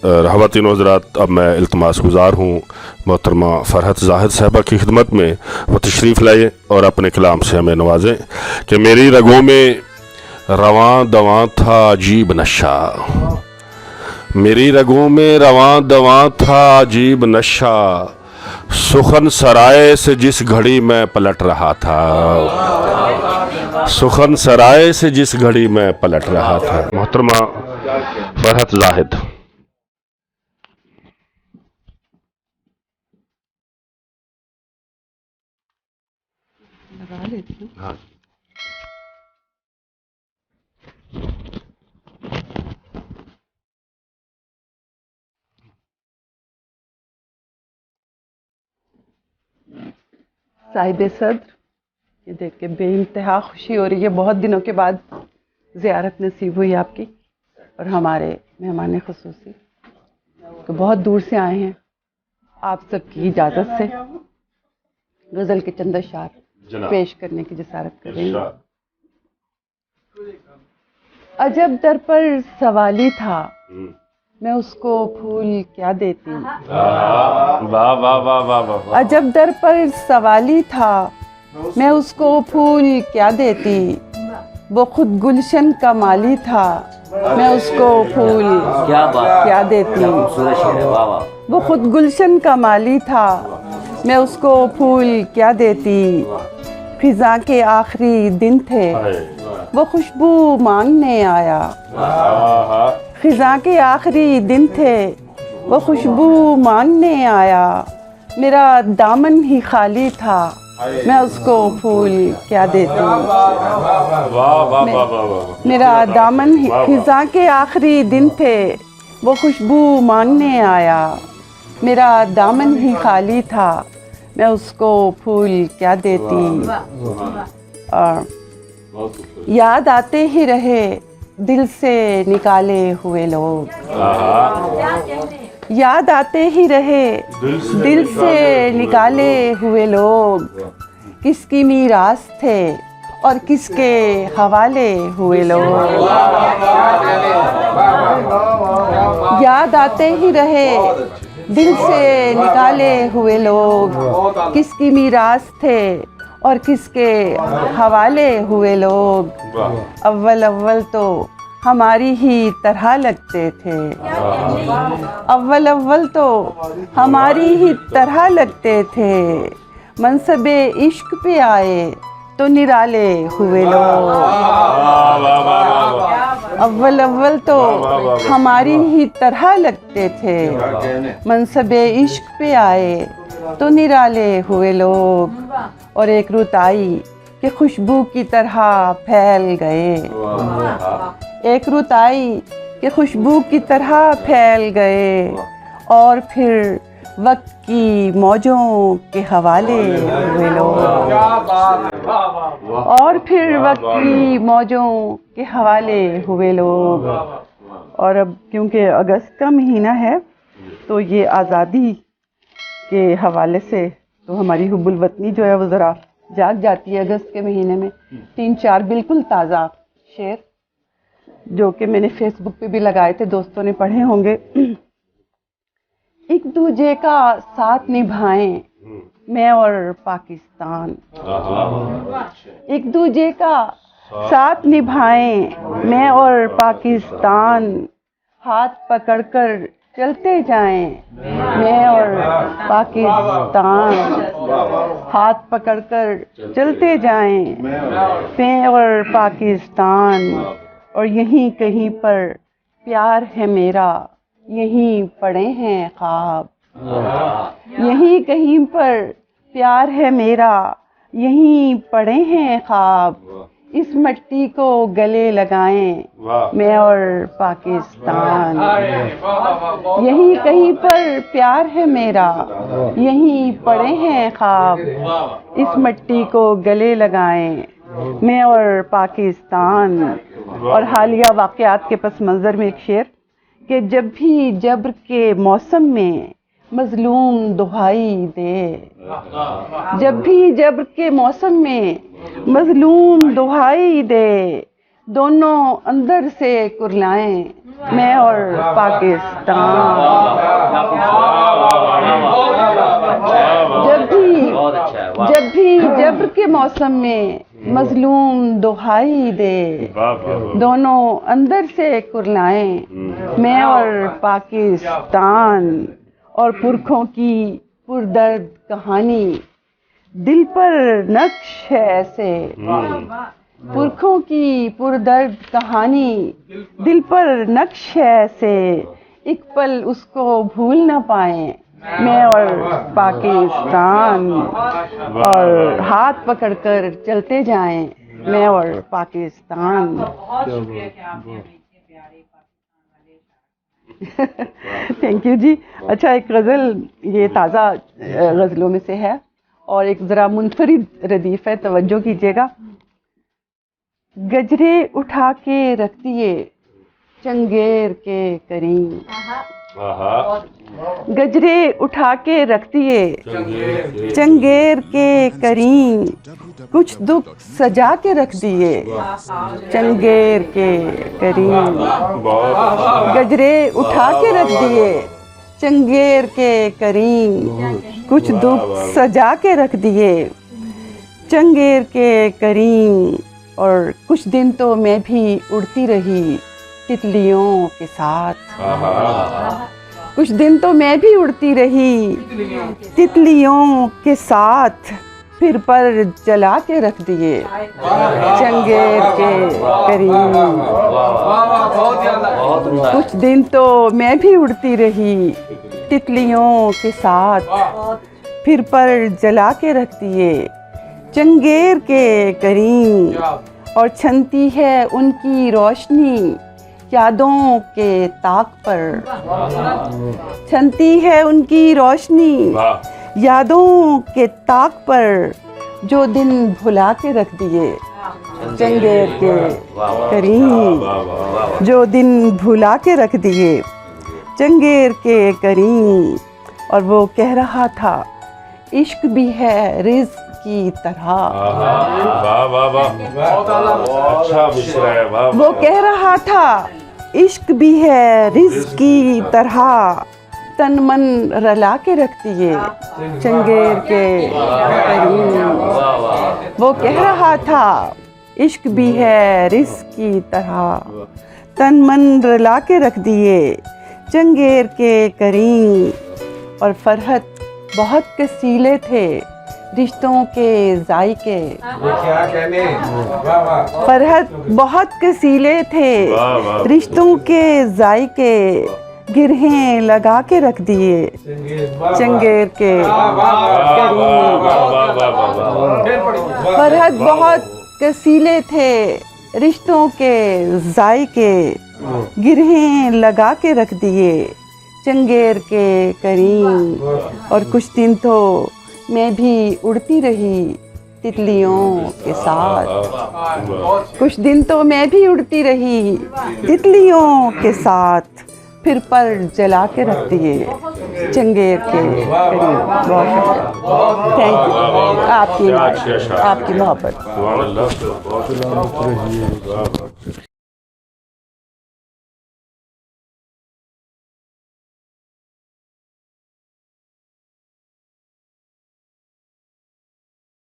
خواتین و حضرات، اب میں التماس گزار ہوں محترمہ فرحت زاہد صاحبہ کی خدمت میں وہ تشریف لائیں اور اپنے کلام سے ہمیں نوازیں کہ میری رگوں میں رواں دواں تھا عجیب نشہ، میری رگوں میں رواں دواں تھا عجیب نشہ، سخن سرائے سے جس گھڑی میں پلٹ رہا تھا، سخن سرائے سے جس گھڑی میں پلٹ رہا تھا۔ محترمہ فرحت زاہد۔ ہاں صاحب صدر، یہ دیکھ کے بے انتہا خوشی ہو رہی ہے، بہت دنوں کے بعد زیارت نصیب ہوئی آپ کی، اور ہمارے مہمان خصوصی تو بہت دور سے آئے ہیں۔ آپ سب کی اجازت سے غزل کے چند اشعار پیش کرنے کی جسارت کر رہی ہوں۔ عجب در پر سوالی تھا، میں اس کو پھول کیا دیتی، عجب در پر سوالی تھا، میں اس کو پھول کیا دیتی، وہ خود گلشن کا مالی تھا، میں اس کو پھول کیا دیتی، وہ خود گلشن کا مالی تھا، میں اس کو پھول کیا دیتی، خزاں کے آخری دن تھے وہ خوشبو مانگنے آیا، خزاں کے آخری دن تھے وہ خوشبو مانگنے آیا، میرا دامن ہی خالی تھا، میں اس کو پھول کیا دیتی، میرا دامن ہی، خزاں کے آخری دن تھے وہ خوشبو مانگنے آیا، میرا دامن ہی خالی تھا، میں اس کو پھول کیا دیتی۔ یاد آتے ہی رہے دل سے نکالے ہوئے لوگ، یاد آتے ہی رہے دل سے نکالے ہوئے لوگ، کس کی میراث تھے اور کس کے حوالے ہوئے لوگ، یاد آتے ہی رہے دل سے نکالے ہوئے لوگ، کس کی میراث تھے اور کس کے حوالے ہوئے لوگ، اول اول تو ہماری ہی طرح لگتے تھے، اول اول تو ہماری ہی طرح لگتے تھے، منصب عشق پہ آئے تو نرالے ہوئے لوگ، اول اول تو ہماری ہی طرح لگتے تھے، منصب عشق پہ آئے تو نرالے ہوئے لوگ، اور ایک رت آئی کہ خوشبو کی طرح پھیل گئے، ایک رت آئی کہ خوشبو کی طرح پھیل گئے، اور پھر وقت کی موجوں کے حوالے ہوئے لوگ، اور پھر وقت کی موجوں کے حوالے ہوئے لوگ۔ اور اب کیونکہ اگست کا مہینہ ہے تو یہ آزادی کے حوالے سے تو ہماری حب الوطنی جو ہے وہ ذرا جاگ جاتی ہے اگست کے مہینے میں۔ 3-4 بالکل تازہ شعر جو کہ میں نے فیس بک پہ بھی لگائے تھے، دوستوں نے پڑھے ہوں گے۔ ایک دوجے کا ساتھ نبھائیں میں اور پاکستان، ایک دوجے کا ساتھ نبھائیں میں اور پاکستان، ہاتھ پکڑ کر چلتے جائیں میں اور پاکستان، ہاتھ پکڑ کر چلتے جائیں میں اور پاکستان، اور یہیں کہیں پر پیار ہے میرا، یہیں پڑے ہیں خواب، یہیں کہیں پر پیار ہے میرا، یہیں پڑے ہیں خواب، اس مٹی کو گلے لگائیں میں اور پاکستان، یہیں کہیں پر پیار ہے میرا، یہیں پڑے ہیں خواب، اس مٹی کو گلے لگائیں میں اور پاکستان۔ اور حالیہ واقعات کے پس منظر میں ایک شعر کہ جب بھی جبر کے موسم میں مظلوم دہائی دے، جب بھی جبر کے موسم میں مظلوم دہائی دے، دونوں اندر سے کرلائیں میں اور پاکستان جب بھی جبر کے موسم میں مظلوم دہائی دے دونوں اندر سے کرلائیں میں اور پاکستان اور پرکھوں کی پردرد کہانی دل پر نقش ہے ایسے پرکھوں کی پردرد کہانی دل پر نقش ہے ایسے ایک پل اس کو بھول نہ پائیں میں اور پاکستان اور ہاتھ پکڑ کر چلتے جائیں میں اور پاکستان. تھینک یو جی. اچھا ایک غزل یہ تازہ غزلوں میں سے ہے اور ایک ذرا منفرد ردیف ہے, توجہ کیجیے گا. گجرے اٹھا کے رکھ دیے چنگیر کے کریم گجرے اٹھا کے رکھ دیے چنگیر کے کریم کچھ دکھ سجا کے رکھ دیے چنگیر کے کریم گجرے اٹھا کے رکھ دیے چنگیر کے کریم کچھ دکھ سجا کے رکھ دیے چنگیر کے کریم. اور کچھ دن تو میں بھی اڑتی رہی تتلیوں کے ساتھ کچھ دن تو میں بھی اڑتی رہی تتلیوں کے ساتھ پھر پر جلا کے رکھ دیے چنگیر کے کریم. کچھ دن تو میں بھی اڑتی رہی تتلیوں کے ساتھ پھر پر جلا کے رکھ دیے چنگیر کے کریم. اور چھنتی ہے ان کی روشنی یادوں کے طاق پر چھنتی ہے ان کی روشنی یادوں کے طاق پر جو دن بھلا کے رکھ دیے چنگیر کے کریم جو دن بھلا کے رکھ دیے چنگیر کے کریم. اور وہ کہہ رہا تھا عشق بھی ہے رزق کی طرح وہ کہہ رہا تھا عشق بھی ہے رزق کی طرح تن من رلا کے رکھ دیے چنگیر کے کریم. وہ کہہ رہا تھا عشق بھی ہے رزق کی طرح تن من رلا کے رکھ دیے چنگیر کے کریم. اور فرحت بہت کسیلے تھے رشتوں کے ذائقے فرحت بہت کسیلے تھے رشتوں کے ذائقے گرہیں لگا کے رکھ دیے چنگیر کے کریم. فرحت بہت کسیلے تھے رشتوں کے ذائقے گرہیں لگا کے رکھ دیے چنگیر کے کریم. اور کچھ دن تو میں بھی اڑتی رہی تتلیوں کے ساتھ کچھ دن تو میں بھی اڑتی رہی تتلیوں کے ساتھ پھر پر جلا کے رکھ دیے چنگیر کے کریم. بہت شکریہ. Thank you. آپ کی محبت.